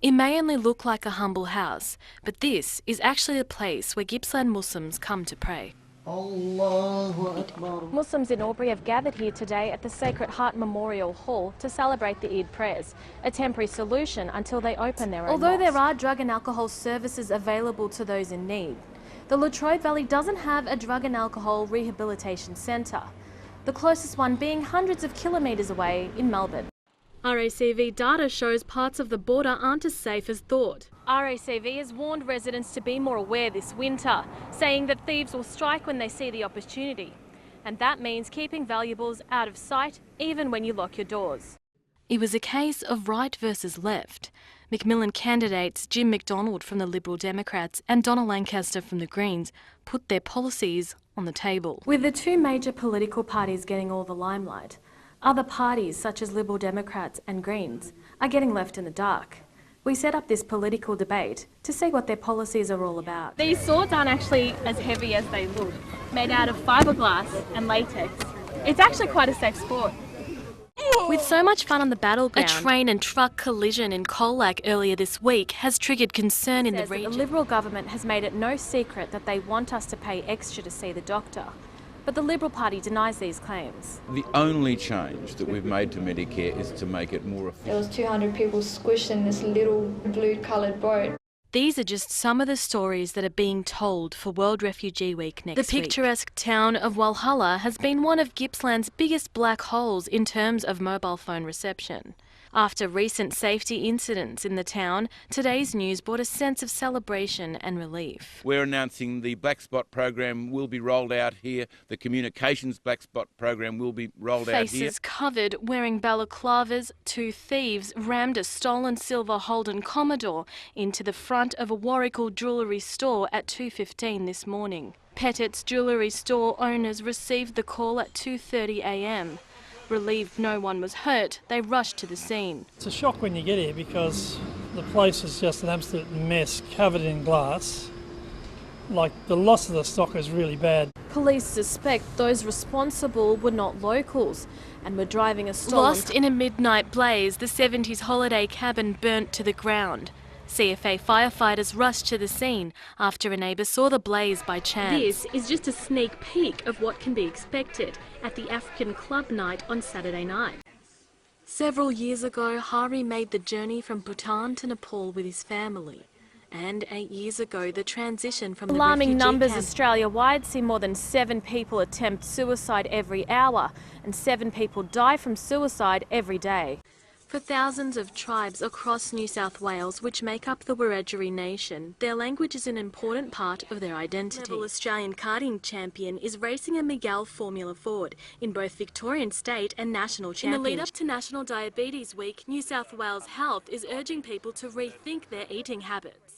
It may only look like a humble house, but this is actually a place where Gippsland Muslims come to pray. Allahu Akbar. Muslims in Albury have gathered here today at the Sacred Heart Memorial Hall to celebrate the Eid prayers, a temporary solution until they open their own Although there mosque. are drug and alcohol services available to those in need, the Latrobe Valley doesn't have a drug and alcohol rehabilitation centre, the closest one being hundreds of kilometres away in Melbourne. RACV data shows parts of the border aren't as safe as thought. RACV has warned residents to be more aware this winter, saying that thieves will strike when they see the opportunity. And that means keeping valuables out of sight, even when you lock your doors. It was a case of right versus left. Macmillan candidates Jim McDonald from the Liberal Democrats and Donna Lancaster from the Greens put their policies on the table. With the two major political parties getting all the limelight, other parties such as Liberal Democrats and Greens are getting left in the dark. We set up this political debate to see what their policies are all about. These swords aren't actually as heavy as they look, made out of fiberglass and latex. It's actually quite a safe sport. With so much fun on the battleground, a train and truck collision in Colac earlier this week has triggered concern in the region. The Liberal government has made it no secret that they want us to pay extra to see the doctor. But the Liberal Party denies these claims. The only change that we've made to Medicare is to make it more efficient. There was 200 people squished in this little blue-coloured boat. These are just some of the stories that are being told for World Refugee Week next week. The picturesque town of Walhalla has been one of Gippsland's biggest black holes in terms of mobile phone reception. After recent safety incidents in the town, today's news brought a sense of celebration and relief. We're announcing the Black Spot program will be rolled out here. The Communications Black Spot program will be rolled out here. Faces covered, wearing balaclavas, two thieves rammed a stolen silver Holden Commodore into the front of a Warrigal jewellery store at 2:15 this morning. Petit's jewellery store owners received the call at 2:30 a.m. Relieved no one was hurt, they rushed to the scene. It's a shock when you get here because the place is just an absolute mess, covered in glass. Like, the loss of the stock is really bad. Police suspect those responsible were not locals and were driving a stolen... Lost in a midnight blaze, the 70s holiday cabin burnt to the ground. CFA firefighters rushed to the scene after a neighbour saw the blaze by chance. This is just a sneak peek of what can be expected at the African Club night on Saturday night. Several years ago, Hari made the journey from Bhutan to Nepal with his family. And 8 years ago, the transition from the Alarming numbers camp. Australia-wide see more than 7 people attempt suicide every hour, and 7 people die from suicide every day. For thousands of tribes across New South Wales, which make up the Wiradjuri Nation, their language is an important part of their identity. The Australian karting champion is racing a Miguel Formula Ford in both Victorian state and national championships. In the lead-up to National Diabetes Week, New South Wales Health is urging people to rethink their eating habits.